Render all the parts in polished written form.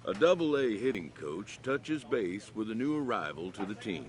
A Double-A hitting coach touches base with a new arrival to the team.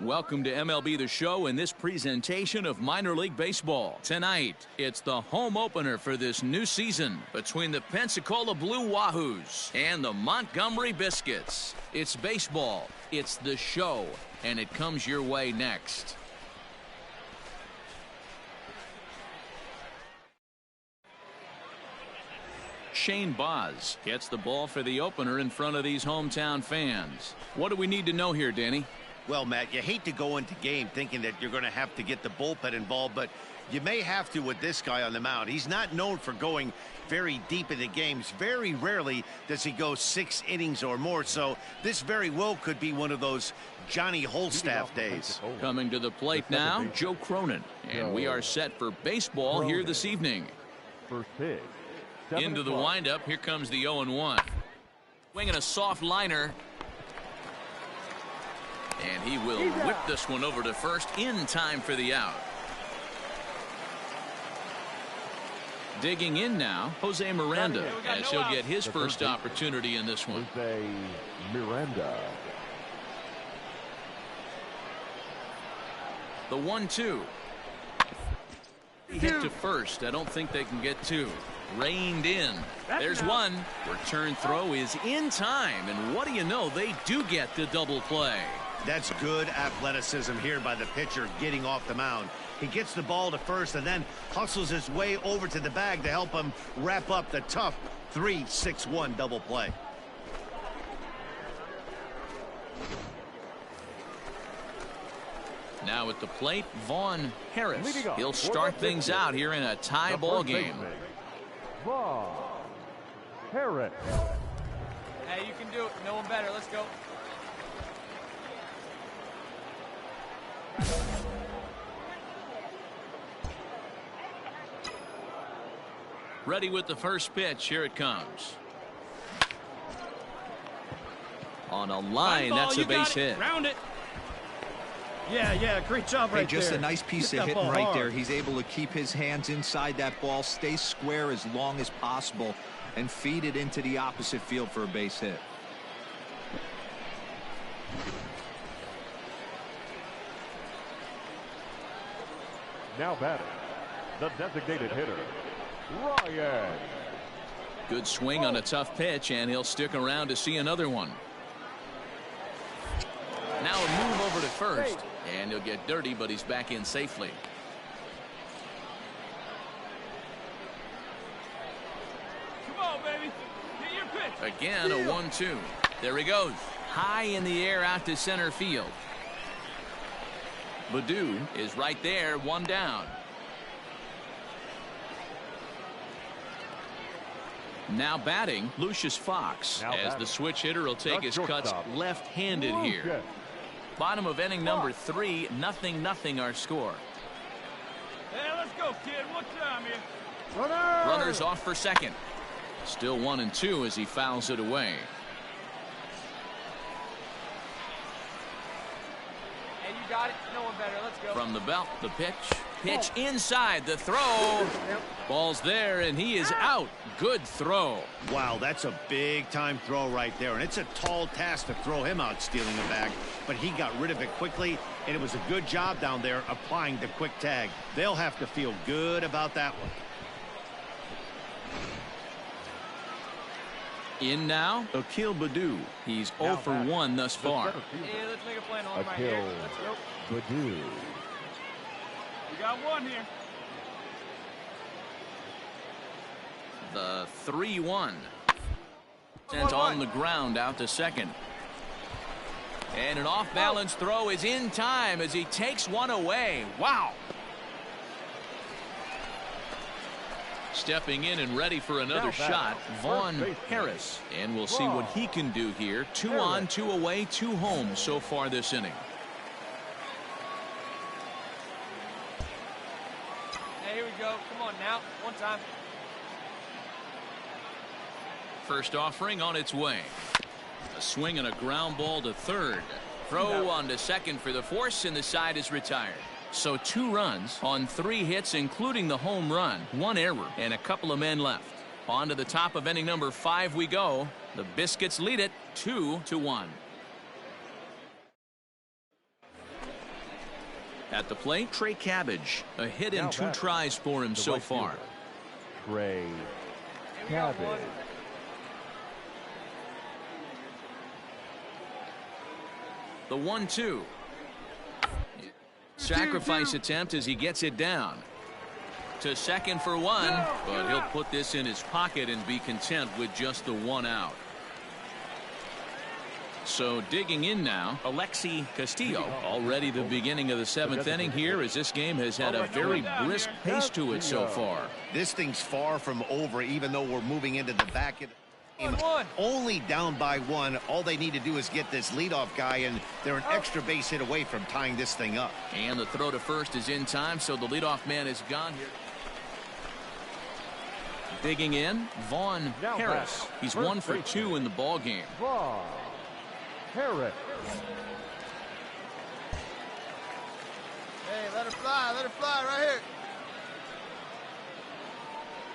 Welcome to MLB The Show in this presentation of minor league baseball. Tonight, it's the home opener for this new season between the Pensacola Blue Wahoos and the Montgomery Biscuits. It's baseball, it's the show, and it comes your way next. Shane Baz gets the ball for the opener in front of these hometown fans. What do we need to know here, Danny? Well, Matt, you hate to go into game thinking that you're going to have to get the bullpen involved, but you may have to with this guy on the mound. He's not known for going very deep into games. Very rarely does he go 6 innings or more, so this very well could be one of those Johnny Holstaff days. Coming to the plate now, Joe Cronin, and we are set for baseball here this evening. First pitch. Into the windup, here comes the 0-1. Swinging a soft liner. And he will whip this one over to first in time for the out. Digging in now, Jose Miranda, as he'll get his first opportunity in this one. Jose Miranda. The 1-2. Hit to first. I don't think they can get two. Reined in. There's one. Return throw is in time. And what do you know? They do get the double play. That's good athleticism here by the pitcher getting off the mound. He gets the ball to first and then hustles his way over to the bag to help him wrap up the tough 3-6-1 double play. Now at the plate, Vaughn Harris. He'll start things out here in a tie ball game. Vaughn Harris. Hey, you can do it. No one better. Let's go. Ready with the first pitch. Here it comes. On a line, that's a base hit. Round it. Yeah, great job right there. Just a nice piece of hitting right there. He's able to keep his hands inside that ball, stay square as long as possible, and feed it into the opposite field for a base hit. Now batting, the designated hitter, Ryan. Good swing on a tough pitch, and he'll stick around to see another one. Now a move over to first, and he'll get dirty, but he's back in safely. Come on, baby. Get your pitch. Again, a 1-2. There he goes. High in the air out to center field. Baddoo is right there, one down. Now batting, Lucius Fox, as the switch hitter will take his cuts left-handed here. Bottom of inning number 3, 0-0 our score. Hey, let's go, kid. What time here? Runners off for second. Still 1-2 as he fouls it away. Hey, you got it. No one better. Let's go. From the belt, the pitch. Pitch inside, the throw. Ball's there, and he is out. Good throw. Wow, that's a big-time throw right there, and it's a tall task to throw him out stealing the bag, but he got rid of it quickly, and it was a good job down there applying the quick tag. They'll have to feel good about that one. In now, Akil Baddoo. He's 0 for 1 thus far. Hey, let's make a plan on right here. Let's go. Baddoo. We got one here. The 3-1. Sent on the ground out to second. And an off-balance throw is in time as he takes one away. Wow. Stepping in and ready for another shot, Vaughn Harris. And we'll see what he can do here. 2 on, 2 away, 2 home so far this inning. Hey, here we go. Come on now. One time. First offering on its way. A swing and a ground ball to third. Throw on to second for the force, and the side is retired. So 2 runs on 3 hits, including the home run, 1 error, and a couple of men left. On to the top of inning number 5 we go. The Biscuits lead it 2-1. At the plate, Trey Cabbage. A hit in 2 tries for him so far. Trey Cabbage. The 1-2. Sacrifice attempt as he gets it down. To second for 1, but he'll put this in his pocket and be content with just the 1 out. So digging in now, Alexi Castillo. Already the beginning of the 7th inning here, as this game has had a very brisk pace to it so far. This thing's far from over, even though we're moving into the back of the game. Only down by 1. All they need to do is get this leadoff guy, and they're an extra base hit away from tying this thing up. And the throw to first is in time, so the leadoff man is gone here. Digging in, Vaughn Harris. He's 1 for 2 in the ball game. Vaughn Harris. Hey, let it fly right here.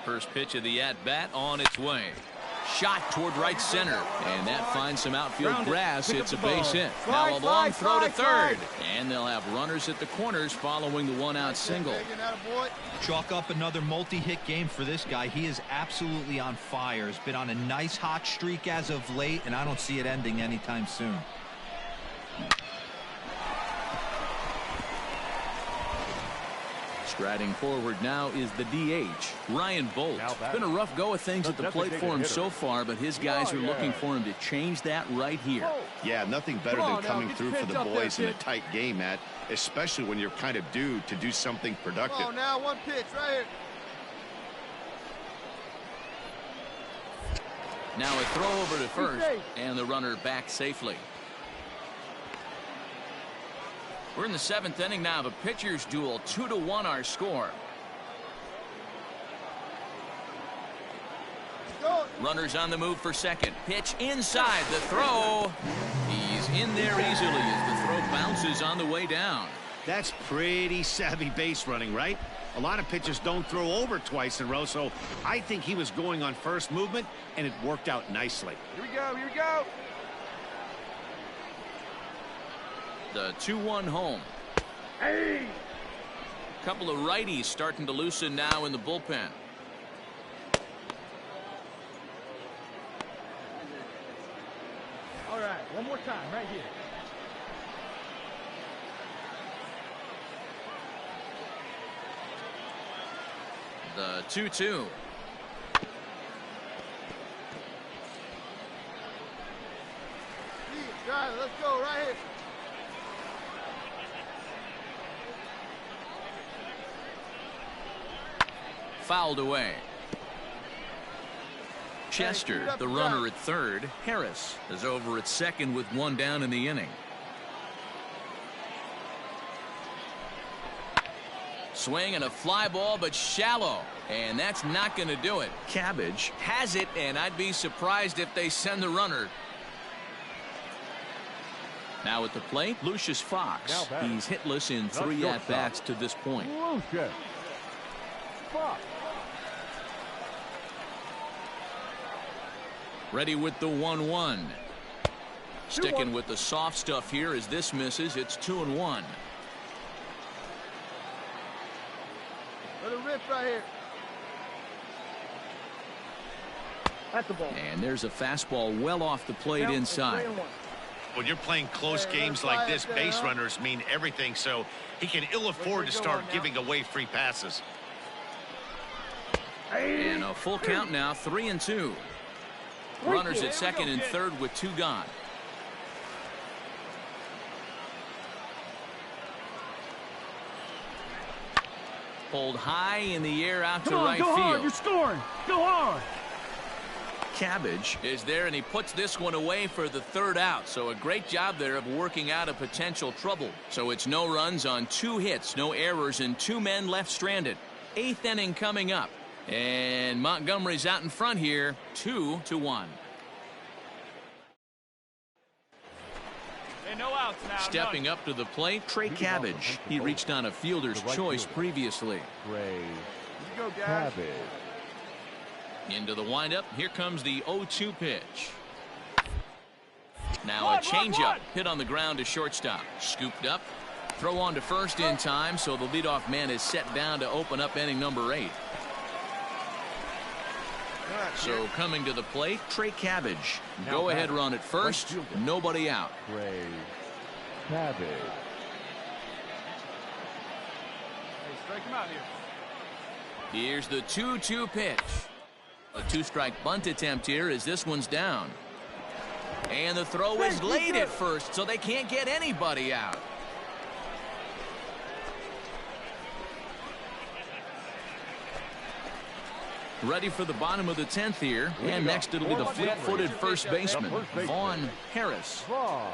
First pitch of the at-bat on its way. Shot toward right center, and that finds some outfield grass. It's a base hit. Now a long throw to third, and they'll have runners at the corners following the 1-out single. Chalk up another multi-hit game for this guy. He is absolutely on fire. He's been on a nice hot streak as of late, and I don't see it ending anytime soon. Striding forward now is the DH, Ryan Bolt. It's been a rough go of things at the plate for him so far, but his guys are looking for him to change that right here. Yeah, nothing better than coming through for the boys in a tight game, Matt, especially when you're kind of due to do something productive. Oh, now 1 pitch right here. Now a throw over to first, and the runner back safely. We're in the 7th inning now. The pitchers duel, 2-1 our score. Runners on the move for second. Pitch inside. The throw. He's in there easily as the throw bounces on the way down. That's pretty savvy base running, right? A lot of pitchers don't throw over twice in a row, so I think he was going on first movement, and it worked out nicely. Here we go. Here we go. The 2-1 home. Hey! Couple of righties starting to loosen now in the bullpen. All right, one more time right here. The 2-2. Let's go right here. Fouled away. Chester, the runner at third. Harris is over at second with 1 down in the inning. Swing and a fly ball, but shallow. And that's not going to do it. Cabbage has it, and I'd be surprised if they send the runner. Now at the plate, Lucius Fox. He's hitless in 3 at-bats to this point. Lucius Fox. Ready with the 1-1. Sticking with the soft stuff here as this misses. It's 2-1. Let it rip right here. At the ball. And there's a fastball well off the plate inside. When you're playing close games like this, base runners mean everything, so he can ill afford to start giving away free passes. And a full count now, 3-2. Runners at second and third with 2 gone. Pulled high in the air out to Come on, right go field. hard. You're scoring. Go hard. Cabbage is there, and he puts this one away for the third out. So a great job there of working out a potential trouble. So it's no runs on 2 hits, no errors, and 2 men left stranded. 8th inning coming up. And Montgomery's out in front here, 2-1. Hey, no outs now. Stepping none. up to the plate, Trey Cabbage. He reached on a fielder's The right choice fielder. previously. Trey You go, guys. Cabbage. Into the windup. Here comes the 0-2 pitch. Now a One, changeup hit on the ground to shortstop. Scooped up. Throw on to first in time, so the leadoff man is set down to open up inning number 8. So coming to the plate, Trey Cabbage. Go ahead run at first. Nobody out. Trey Cabbage. Hey, strike him out here. Here's the 2-2 pitch. A 2-strike bunt attempt here as this one's down. And the throw is late at first, so they can't get anybody out. Ready for the bottom of the 10th here. And next it'll be the fleet-footed first baseman, Vaughn Harris. Vaughn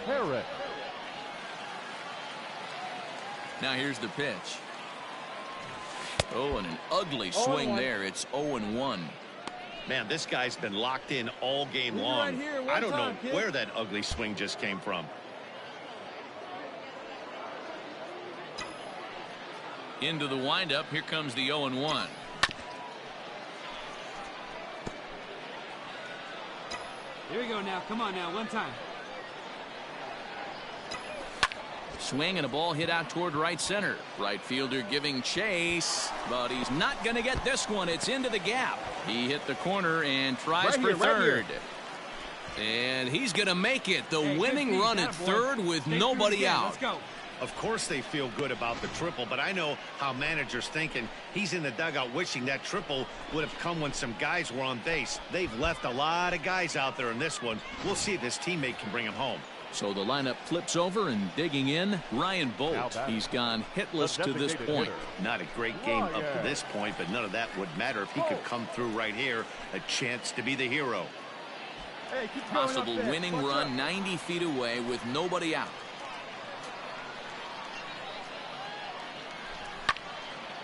Harris. Now here's the pitch. Oh, and an ugly swing there. It's 0-1. Man, this guy's been locked in all game long. right here, one I don't time, know kid. where that ugly swing just came from. Into the windup. Here comes the 0-1. Here we go now. Come on now. One time. Swing and a ball hit out toward right center. Right fielder giving chase, but he's not going to get this one. It's into the gap. He hit the corner and tries for third. And he's going to make it. The winning run at third with nobody out. Let's go. Of course they feel good about the triple, but I know how managers thinking. He's in the dugout wishing that triple would have come when some guys were on base. They've left a lot of guys out there in this one. We'll see if his teammate can bring him home. So the lineup flips over, and digging in, Ryan Bolt. He's gone hitless to this point. Not a great game up to this point, but none of that would matter if he could come through right here. A chance to be the hero. Hey, keep going Possible up there. winning Watch run out. 90 feet away with nobody out.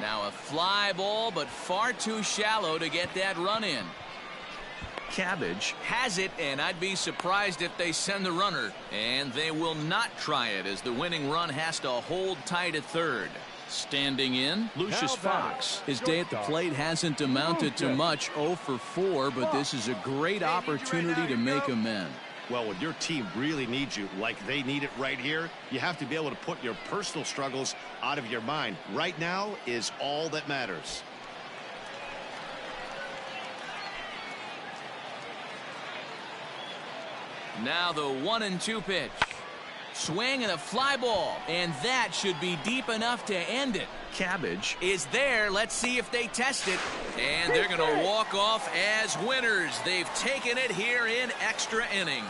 Now a fly ball, but far too shallow to get that run in. Cabbage has it, and I'd be surprised if they send the runner. And they will not try it, as the winning run has to hold tight at third. Standing in, Lucius Fox. His day at the plate hasn't amounted to much, 0 for 4, but this is a great opportunity to make amends. Well, when your team really needs you, like they need it right here, you have to be able to put your personal struggles out of your mind. Right now is all that matters. Now the 1-2 pitch. Swing and a fly ball, and that should be deep enough to end it. Cabbage is there. Let's see if they test it. And they're going to walk off as winners. They've taken it here in extra innings.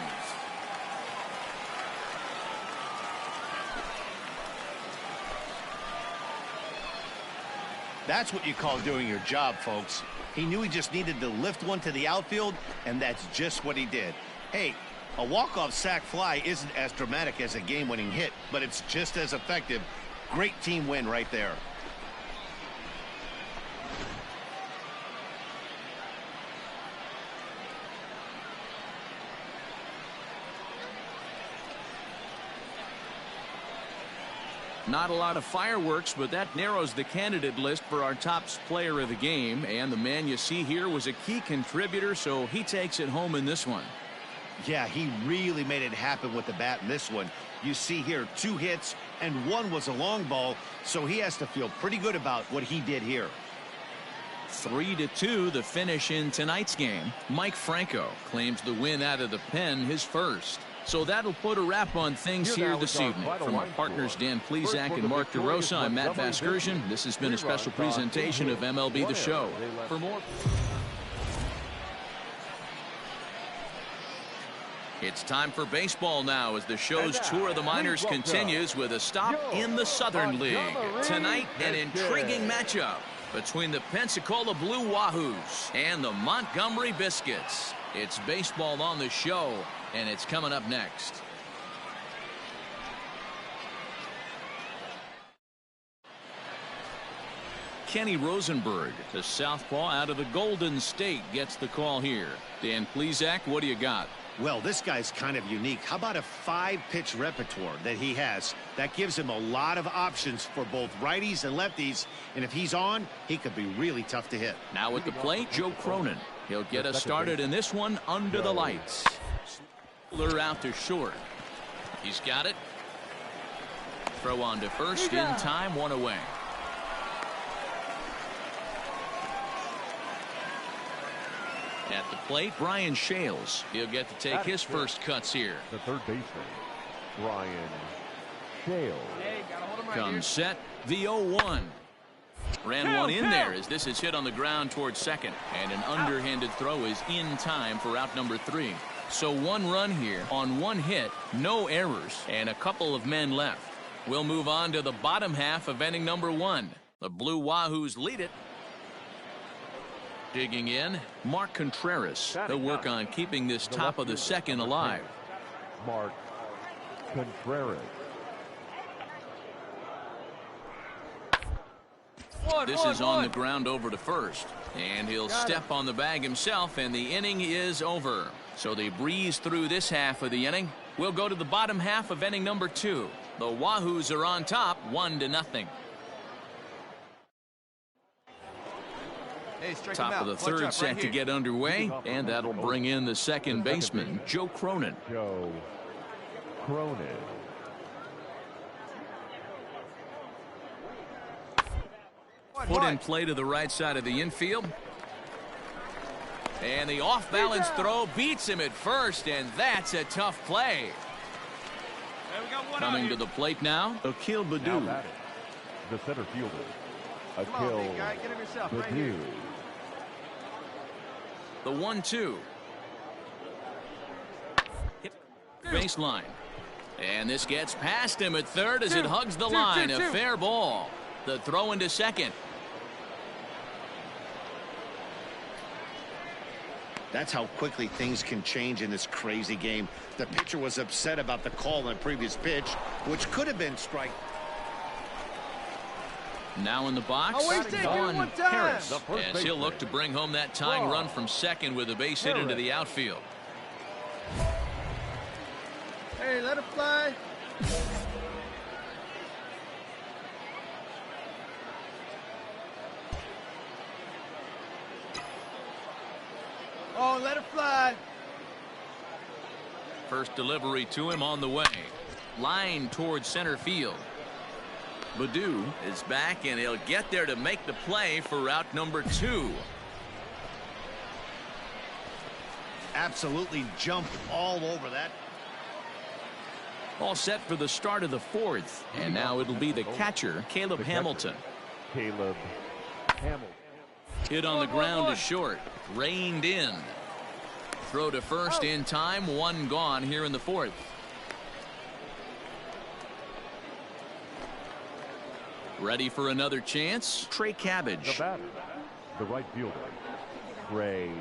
That's what you call doing your job, folks. He knew he just needed to lift one to the outfield, and that's just what he did. Hey, a walk-off sac fly isn't as dramatic as a game-winning hit, but it's just as effective. Great team win right there. Not a lot of fireworks, but that narrows the candidate list for our top player of the game. And the man you see here was a key contributor, so he takes it home in this one. Yeah, he really made it happen with the bat in this one. You see here 2 hits, and 1 was a long ball, so he has to feel pretty good about what he did here. 3-2 the finish in tonight's game. Mike Franco claims the win out of the pen, his first. So that'll put a wrap on things here this evening. From our partners Dan Plezak and Mark DeRosa, I'm Matt Vasgersian. This has been a special presentation of MLB The Show. For more... It's time for baseball now as the show's tour of the minors continues with a stop in the Southern League. Tonight, an intriguing matchup between the Pensacola Blue Wahoos and the Montgomery Biscuits. It's baseball on the show, and it's coming up next. Kenny Rosenberg, the southpaw out of the Golden State, gets the call here. Dan Plesac, what do you got? Well, this guy's kind of unique. How about a 5-pitch repertoire that he has? That gives him a lot of options for both righties and lefties. And if he's on, he could be really tough to hit. Now at the plate, Joe Cronin. He'll get us started in this one under the lights. Lure out to short. He's got it. Throw on to first in time, 1 away. At the plate, Brian Shales. He'll get to take his first cuts here. The third baseman, Brian Shales. Comes set, the 0-1. Ran one in there as this is hit on the ground towards second. And an underhanded throw is in time for out number 3. So 1 run here on 1 hit, no errors, and a couple of men left. We'll move on to the bottom half of inning number 1. The Blue Wahoos lead it. Digging in, Mark Contreras. They'll work on keeping this top of the second alive. Mark Contreras. This is on the ground over to first. And he'll step on the bag himself, and the inning is over. So they breeze through this half of the inning. We'll go to the bottom half of inning number 2. The Wahoos are on top, 1-0. Top of the third set to get underway, and that'll bring in the second baseman, Joe Cronin. Joe Cronin. Put in play to the right side of the infield. And the off-balance throw beats him at first, and that's a tough play. Coming to the plate now, Akil Baddoo. The center fielder, Akil Baddoo. The 1-2. Baseline. And this gets past him at third as it hugs the line. A fair ball. The throw into second. That's how quickly things can change in this crazy game. The pitcher was upset about the call on the previous pitch, which could have been strike. Now in the box, Vaughn Harris, as he'll look to bring home that tying run from second with a base hit into the outfield. Hey, let it fly. Oh, let it fly. First delivery to him on the way. Line towards center field. Baddoo is back, and he'll get there to make the play for out number 2. Absolutely jumped all over that. All set for the start of the 4th, and now it'll be the catcher, Caleb Hamilton. Caleb Hamilton. Hit on the ground to short. Reined in. Throw to first in time. 1 gone here in the 4th. Ready for another chance? Trey Cabbage. The batter, the right fielder, Trey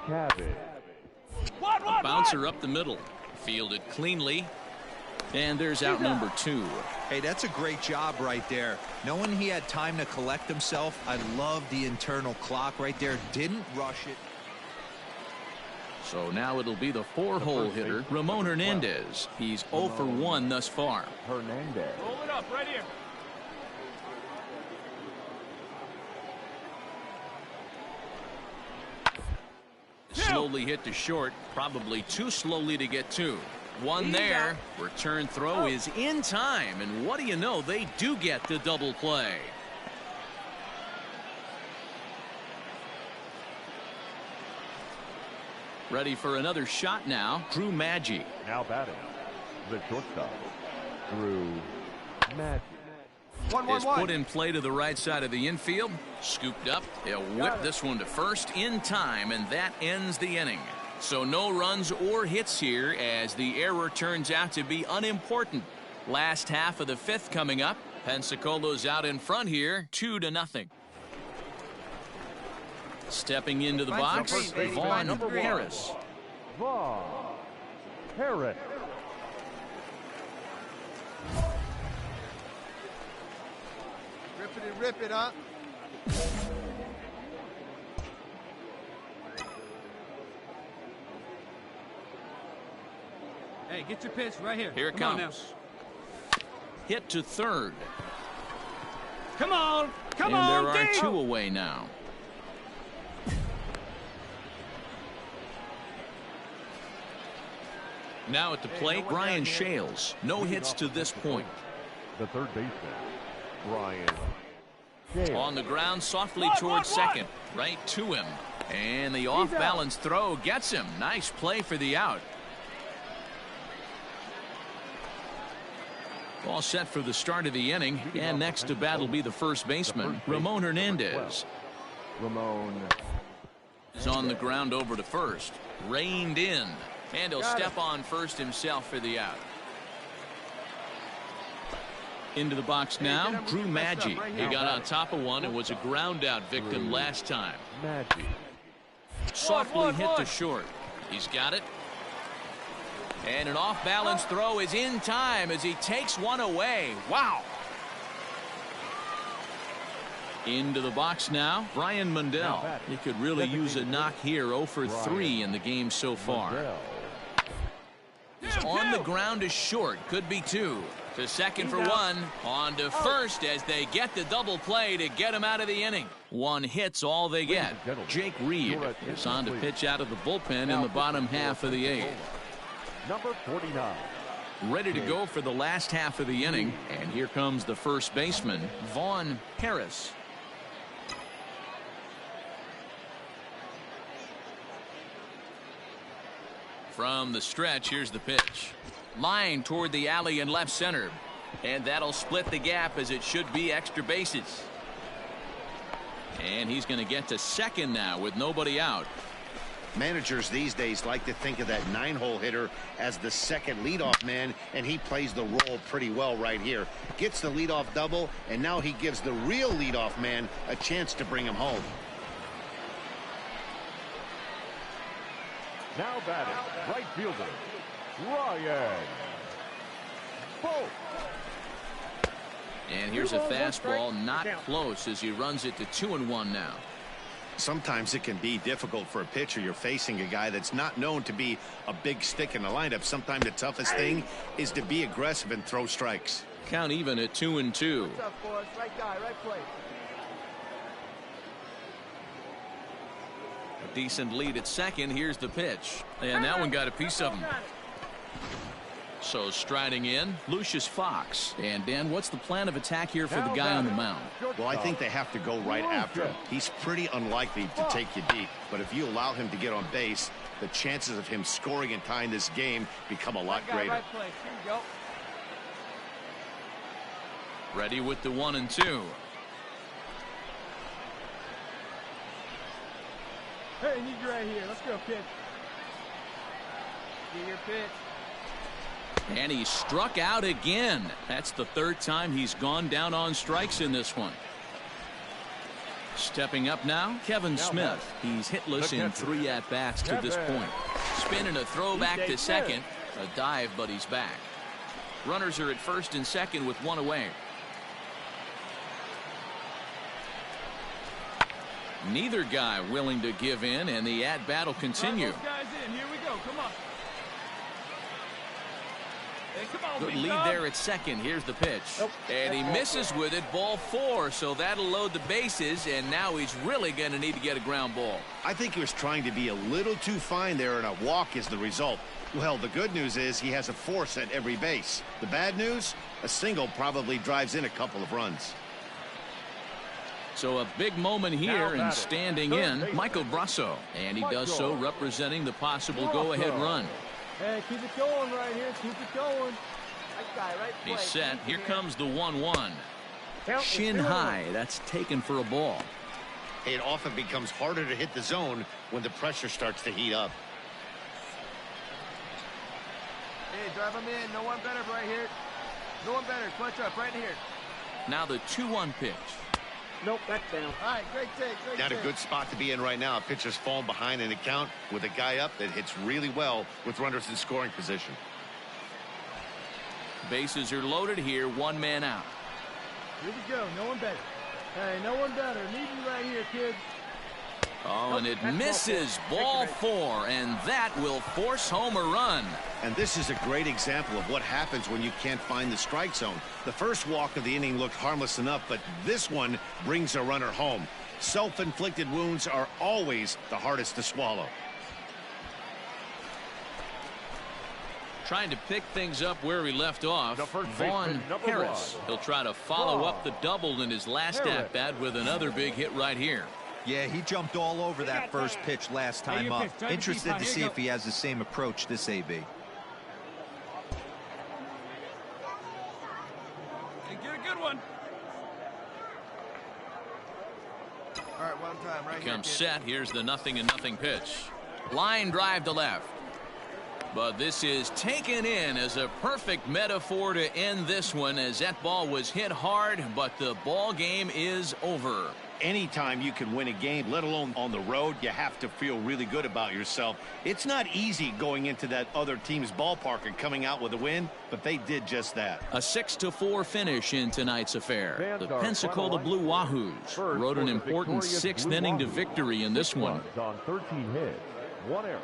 Cabbage. A bouncer up the middle. Fielded cleanly. And there's out number 2. Hey, that's a great job right there. Knowing he had time to collect himself, I love the internal clock right there. Didn't rush it. So now it'll be the 4-hole hitter, Ramon Hernandez. He's 0 for 1 thus far. Hernandez. Roll it up right here. Slowly hit to short, probably too slowly to get to. 1 there. Return throw is in time, and what do you know, they do get the double play. Ready for another shot now, Drew Maggi. Now batting, the shortstop, Drew Maggi. Is put in play to the right side of the infield. Scooped up. He'll whip this one to first in time, and that ends the inning. So no runs or hits here as the error turns out to be unimportant. Last half of the fifth coming up. Pensacolo's out in front here, 2-0. Stepping into the box, Vaughn Harris. Vaughn Harris. Rip it and rip it up. Hey, get your pitch right here. Here it comes. Hit to third. Come on. Come and on. there are 2 away now. Now at the plate, Brian Shales. No hits to this point. The third baseman, Brian Shales. On the ground, softly towards second. Right to him. And the off-balance throw gets him. Nice play for the out. All set for the start of the inning. And next to bat will be the first baseman, Ramon Hernandez. Ramon is on the ground over to first. Reined in. And he'll step on first himself for the out. Into the box now, Drew Maggi. He got on top of one and was a ground out victim last time. Maggi. Softly hit to short. He's got it. And an off-balance throw is in time as he takes one away. Wow. Into the box now, Brian Mundell. He could really use a knock here. 0 for 3 in the game so far. He's on the ground to short. Could be 2. To second for 1. On to first as they get the double play to get him out of the inning. 1 hit's all they get. Jake Reed is on to pitch out of the bullpen in the bottom half of the 8th. Number 49. Ready to go for the last half of the inning. And here comes the first baseman, Vaughn Harris. From the stretch, here's the pitch. Line toward the alley in left center. And that'll split the gap as it should be extra bases. And he's going to get to second now with nobody out. Managers these days like to think of that 9-hole hitter as the second leadoff man, and he plays the role pretty well right here. Gets the leadoff double, and now he gives the real leadoff man a chance to bring him home. Now batting, right fielder, Ryan Bolt. And here's a fastball, not close as he runs it to 2-1 now. Sometimes it can be difficult for a pitcher. You're facing a guy that's not known to be a big stick in the lineup. Sometimes the toughest thing is to be aggressive and throw strikes. Count even at 2-2. What's up, boys? Right guy, right place. A decent lead at second. Here's the pitch. And that one got a piece of him. So striding in, Lucius Fox. And Dan, what's the plan of attack here for the guy on the mound? Well, I think they have to go right after him. He's pretty unlikely to take you deep. But if you allow him to get on base, the chances of him scoring and tying this game become a lot greater. Right place. Here we go. Ready with the 1-2. Hey, I need you right here. Let's go, kid. Get your pitch. And he struck out again. That's the third time he's gone down on strikes in this one. Stepping up now, Kevin Smith. He's hitless in 3 at-bats to this point. Spinning a throw back to second. A dive, but he's back. Runners are at first and second with 1 away. Neither guy willing to give in, and the at-bat will continue. Those guys in. Here we go. Come on. Hey, come on, Good lead there at second. Here's the pitch. And he misses with it. Ball 4, so that'll load the bases, and now he's really going to need to get a ground ball. I think he was trying to be a little too fine there, and a walk is the result. Well, the good news is he has a force at every base. The bad news, a single probably drives in a couple of runs. So a big moment here, and standing in, Michael Brasso. And he does so representing the possible go-ahead run. Hey, keep it going right here. Keep it going. Right guy, right place. He's set. Here comes the 1-1. Shin high. That's taken for a ball. It often becomes harder to hit the zone when the pressure starts to heat up. Hey, drive him in. No one better right here. No one better. Clutch up right here. Now the 2-1 pitch. Nope, that's down. All right, great take. Not a good spot to be in right now. A pitcher's falling behind in the count with a guy up that hits really well with runners in scoring position. Bases are loaded here. 1 man out. Here we go. No one better. Hey, no one better. Need you right here, kid. Oh, and it misses. Ball 4, and that will force home a run. And this is a great example of what happens when you can't find the strike zone. The first walk of the inning looked harmless enough, but this one brings a runner home. Self-inflicted wounds are always the hardest to swallow. Trying to pick things up where he left off. Vaughn Harris. He'll try to follow up the double in his last at-bat with another big hit right here. Yeah, he jumped all over that first pitch last time up. Interested to see if he has the same approach this AB. And get a good one. All right, one time right Comes here, set. Here's the 0-0 pitch. Line drive to left. But this is taken in as a perfect metaphor to end this one, as that ball was hit hard, but the ball game is over. Anytime you can win a game, let alone on the road, you have to feel really good about yourself. It's not easy going into that other team's ballpark and coming out with a win, but they did just that. A 6-4 finish in tonight's affair. The Pensacola Blue Wahoos rode an important 6th inning to victory in this one. On 13 hits, 1 error.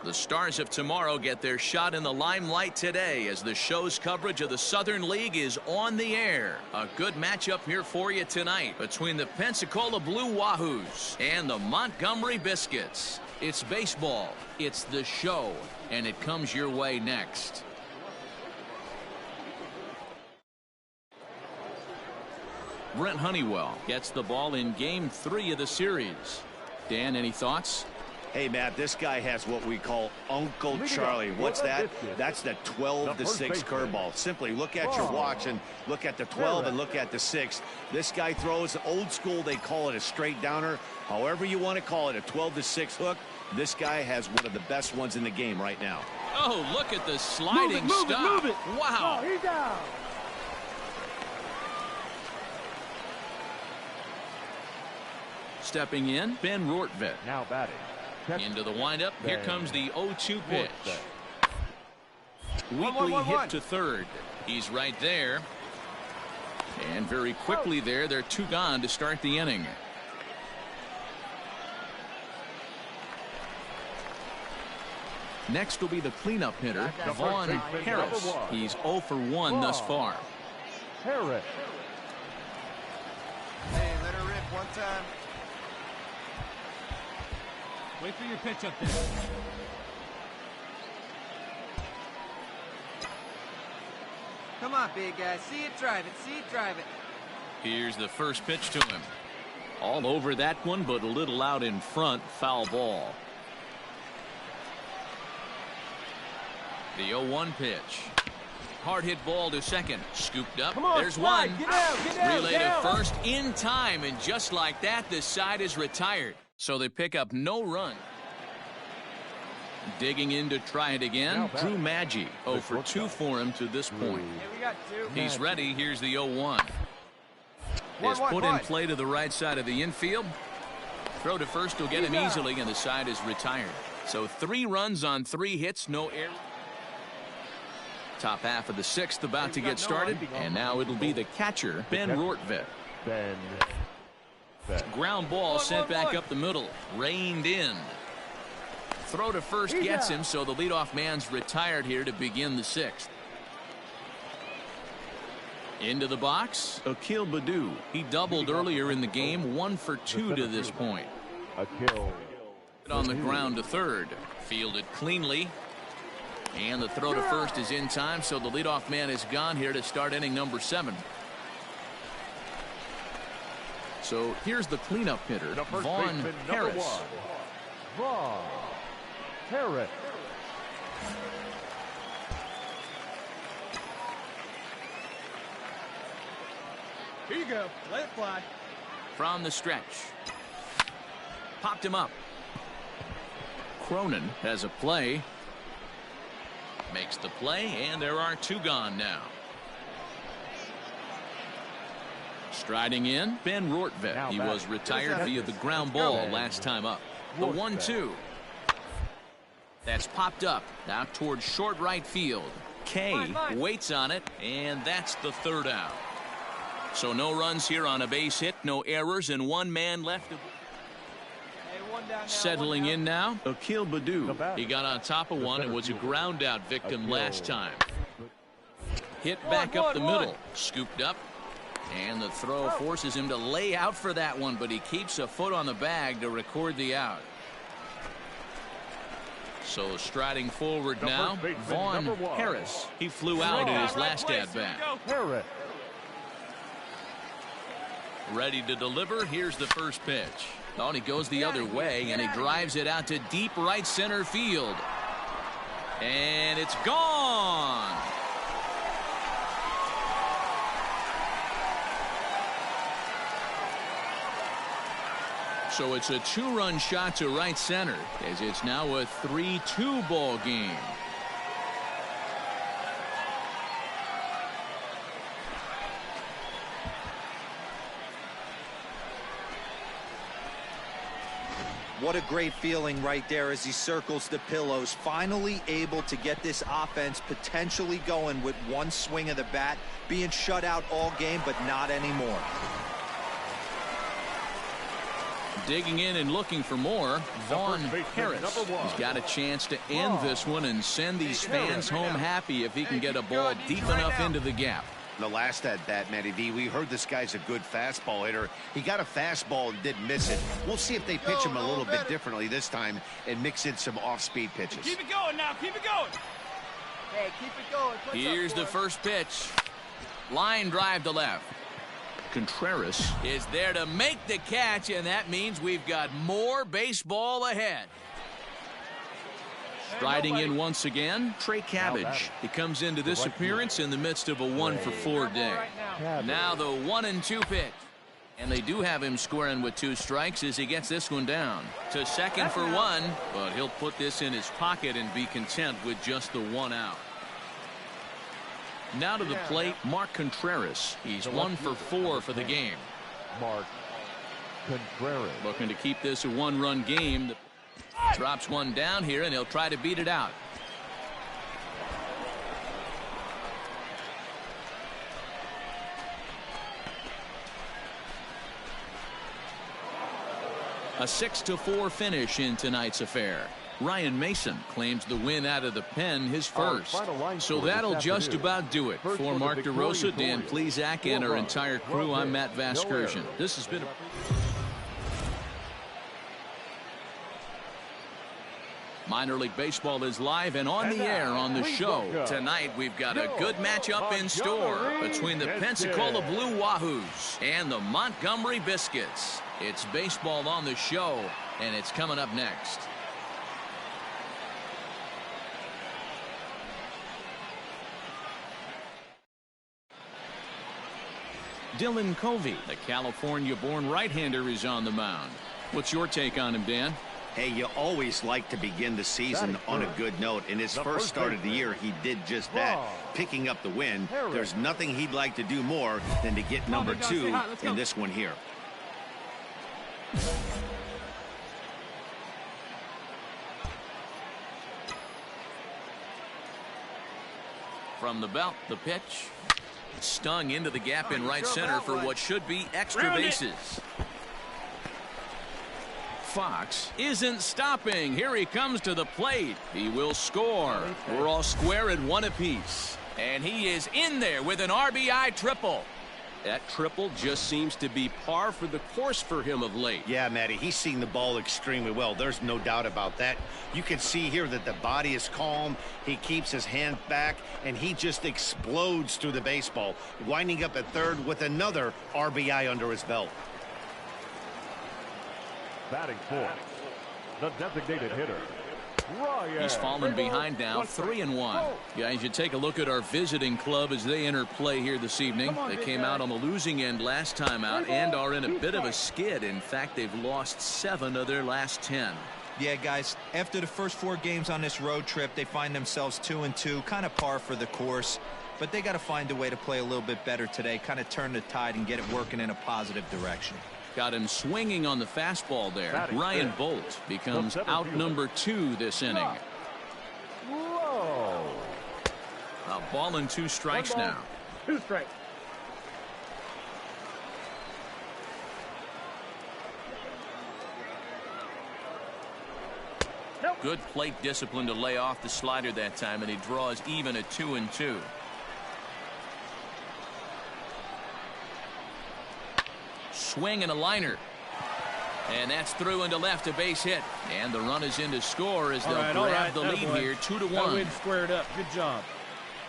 The Stars of tomorrow get their shot in the limelight today as the show's coverage of the Southern League is on the air. A good matchup here for you tonight between the Pensacola Blue Wahoos and the Montgomery Biscuits. It's baseball, it's the show, and it comes your way next. Brent Honeywell gets the ball in Game 3 of the series. Dan, any thoughts? Hey, Matt, this guy has what we call Uncle Charlie. What's that? That's the 12-6 curveball. Simply look at your watch and look at the 12 and look at the 6. This guy throws old school. They call it a straight downer. However you want to call it, a 12-6 hook. This guy has one of the best ones in the game right now. Oh, look at the sliding stop. Move it. Wow. Oh, he's down. Stepping in, Ben Rortvedt. Now batting. Into the windup. Here comes the 0-2 pitch. Weekly hit to third. He's right there. And very quickly there, they're 2 gone to start the inning. Next will be the cleanup hitter, Vaughn Harris. He's 0 for 1 thus far. Harris. Hey, let her rip one time. Wait for your pitch up there. Come on, big guy. See it, drive it. See it, drive it. Here's the first pitch to him. All over that one, but a little out in front. Foul ball. The 0-1 pitch. Hard hit ball to second. Scooped up. There's one. Get down, Relay to first in time, and just like that, this side is retired. So they pick up no run. Digging in to try it again. Drew Maggi. 0 for 2 for him to this point. Yeah, we got 2. He's ready. Here's the 0-1. Is put in play to the right side of the infield. Throw to first will get him easily, and the side is retired. So 3 runs on 3 hits, no error. Top half of the 6th about to get started, and now it'll be the catcher, Ben Rortvedt. Ground ball sent back up the middle, reined in. Throw to first gets him, so the leadoff man's retired here to begin the 6th. Into the box, Akil Baddoo. He doubled earlier in the game, 1 for 2 to this point. Akil. On the ground to third, fielded cleanly. And the throw to first is in time, so the leadoff man is gone here to start inning number 7. So here's the cleanup hitter, Vaughn Harris. Vaughn Harris. Here you go. Let it fly. From the stretch. Popped him up. Cronin has a play. Makes the play, and there are 2 gone now. Striding in, Ben Rortvedt. He was retired via the ground ball last time up. The 1-2. That's popped up now towards short right field. Kay waits on it, and that's the 3rd out. So no runs here on a base hit, no errors, and 1 man left. Settling in now, Akil Baddoo. He got on top of one. It was a ground out victim last time. Hit back up the middle, scooped up, and the throw forces him to lay out for that one, but he keeps a foot on the bag to record the out. So striding forward now, Vaughn Harris. He flew out in his last at-bat. Ready to deliver. Here's the first pitch. Oh, he goes the other way, and he drives it out to deep right center field. And it's gone. So it's a 2-run shot to right center, as it's now a 3-2 ball game. What a great feeling right there as he circles the pillows. Finally able to get this offense potentially going with 1 swing of the bat. Being shut out all game, but not anymore. Digging in and looking for more, Vaughn Harris. He's got a chance to end this one and send these fans home happy if he can get a ball deep enough into the gap. The last at bat, Matty V, we heard this guy's a good fastball hitter. He got a fastball and didn't miss it. We'll see if they pitch him a little bit differently this time and mix in some off-speed pitches. Keep it going now. Keep it going. Hey, keep it going. Here's the first pitch. Line drive to left. Contreras is there to make the catch, and that means we've got more baseball ahead. Striding in once again, Trey Cabbage. He comes into this appearance in the midst of a 1-for-4 day. Now the 1-2 pitch. And they do have him squaring with 2 strikes as he gets this one down. To second for 1, but he'll put this in his pocket and be content with just the 1 out. Now to the plate, Mark Contreras. He's 1-for-4 for the game. Mark Contreras. Looking to keep this a 1-run game. Drops one down here, and he'll try to beat it out. A 6-4 finish in tonight's affair. Ryan Mason claims the win out of the pen, his first. So that'll just about do it. For Mark DeRosa, Dan Plesac, and our entire crew, I'm Matt Vasgersian. This has been a... Minor League Baseball is live and on the air on the show. Tonight we've got a good matchup in store between the Pensacola Blue Wahoos and the Montgomery Biscuits. It's baseball on the show, and it's coming up next. Dylan Covey, the California-born right-hander, is on the mound. What's your take on him, Dan? Hey, you always like to begin the season on a good note. In his first start of the year, he did just that, picking up the win. There's nothing he'd like to do more than to get number 2 in this one here. From the belt, the pitch. Stung into the gap in right center for what should be extra bases. Fox isn't stopping. Here he comes to the plate. He will score. We're all square at 1 apiece. And he is in there with an RBI triple. That triple just seems to be par for the course for him of late. Yeah, Matty, he's seen the ball extremely well. There's no doubt about that. You can see here that the body is calm. He keeps his hand back, and he just explodes through the baseball, winding up at third with another RBI under his belt. Batting fourth, the designated hitter, Ryan. He's fallen behind now, 3-1. Guys, you take a look at our visiting club as they enter play here this evening. They came out on the losing end last time out and are in a bit of a skid. In fact, they've lost 7 of their last 10. Yeah, guys, after the first 4 games on this road trip, they find themselves 2-2, kind of par for the course. But they got to find a way to play a little bit better today, kind of turn the tide and get it working in a positive direction. Got him swinging on the fastball there. Ryan Bolt becomes out number 2 this inning. Whoa. A ball and 2 strikes now. 2 strikes. Good plate discipline to lay off the slider that time, and he draws even at 2-2. Swing and a liner. And that's through into left, a base hit. And the run is in to score as they'll grab the lead here, 2-1. That way to square it up. Good job.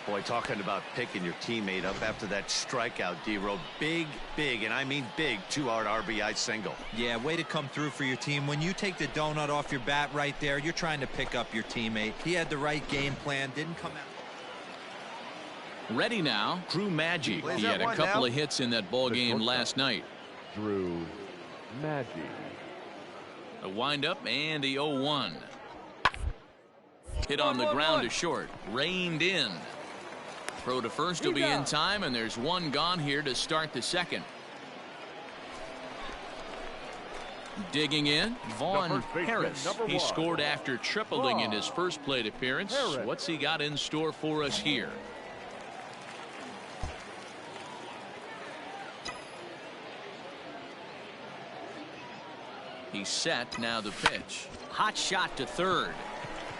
Boy, talking about picking your teammate up after that strikeout, D-Row. Big, and I mean big, 2-out RBI single. Yeah, way to come through for your team. When you take the donut off your bat right there, you're trying to pick up your teammate. He had the right game plan, didn't come out. Ready now, Drew Maggi. He had a couple of hits in that ball game last night. Drew Maggi. A windup and the 0-1. Hit on the ground to short. Reined in. Throw to first will be in time, and there's one gone here to start the second. Digging in, Vaughn Harris. He scored after tripling in his first plate appearance. What's he got in store for us here? He's set, now the pitch. Hot shot to third.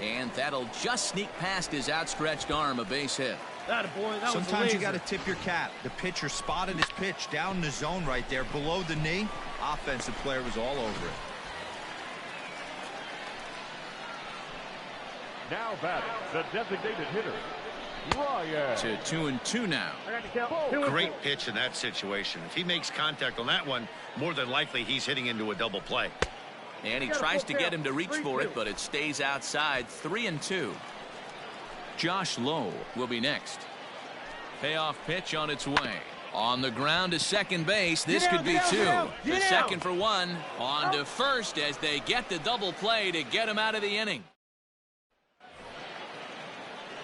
And that'll just sneak past his outstretched arm, a base hit. Sometimes you got to tip your cap. The pitcher spotted his pitch down in the zone right there below the knee. Offensive player was all over it. Now batting, the designated hitter, Ryan. To 2-2 now. Great pitch in that situation. If he makes contact on that one, more than likely he's hitting into a double play. And he tries to get him to reach for it, but it stays outside. 3-2. Josh Lowe will be next. Payoff pitch on its way. On the ground to second base. This could be 2. The second for 1. On to first as they get the double play to get him out of the inning.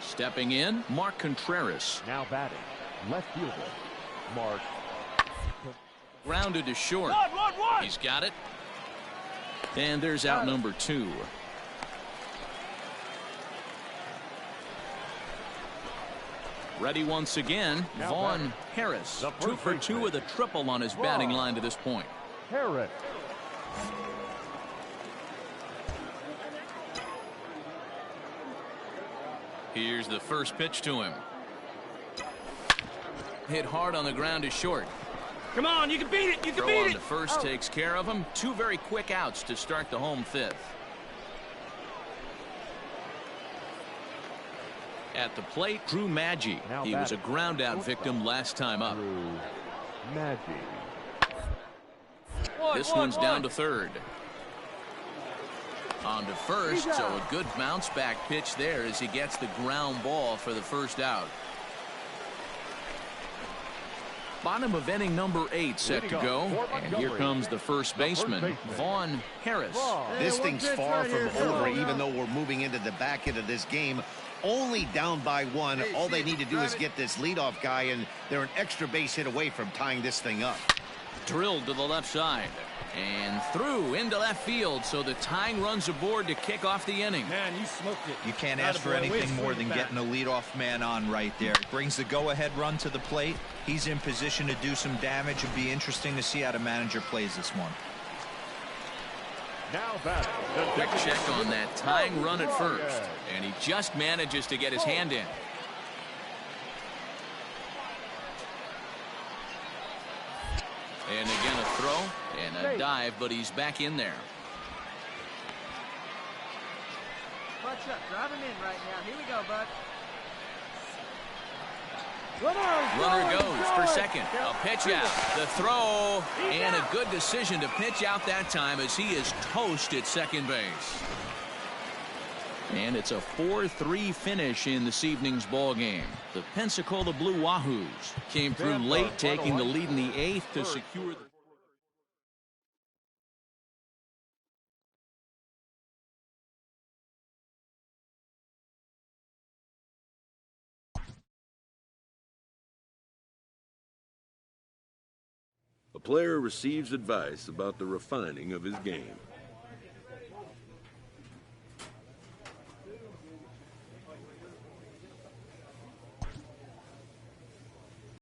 Stepping in, Mark Contreras. Now batting, left fielder, Mark. Grounded to short. He's got it. And there's out number 2. Ready once again, Vaughn Harris. 2 for 2 with a triple on his batting line to this point. Harris. Here's the first pitch to him. Hit hard on the ground to short. Come on, you can beat it. You can Throw beat on it. to first takes care of him. 2 very quick outs to start the home 5th. At the plate, Drew Maggi. He was a ground out victim last time up. Drew Maggi. This one's down to third. On to first, so a good bounce back pitch there as he gets the ground ball for the first out. Bottom of inning number 8 set to go, and here comes the first baseman, Vaughn Harris. This thing's far from over, even though we're moving into the back end of this game. Only down by 1. All they need to do is get this leadoff guy, and they're an extra base hit away from tying this thing up. Drilled to the left side. And through into left field, so the tying runs aboard to kick off the inning. Man, you smoked it. You can't ask for anything more than getting a leadoff man on right there. Brings the go-ahead run to the plate. He's in position to do some damage. It'd be interesting to see how the manager plays this one. Now batting, the Quick check on that tying run at first, and he just manages to get his hand in. And again a throw and a dive, but he's back in there. Watch up. Drive him in right now. Here we go, bud. Runner goes for second. A pitch out. The throw. And a good decision to pitch out that time as he is toast at second base. And it's a 4-3 finish in this evening's ball game. The Pensacola Blue Wahoos came through late, taking the lead in the 8th to secure the a player receives advice about the refining of his game.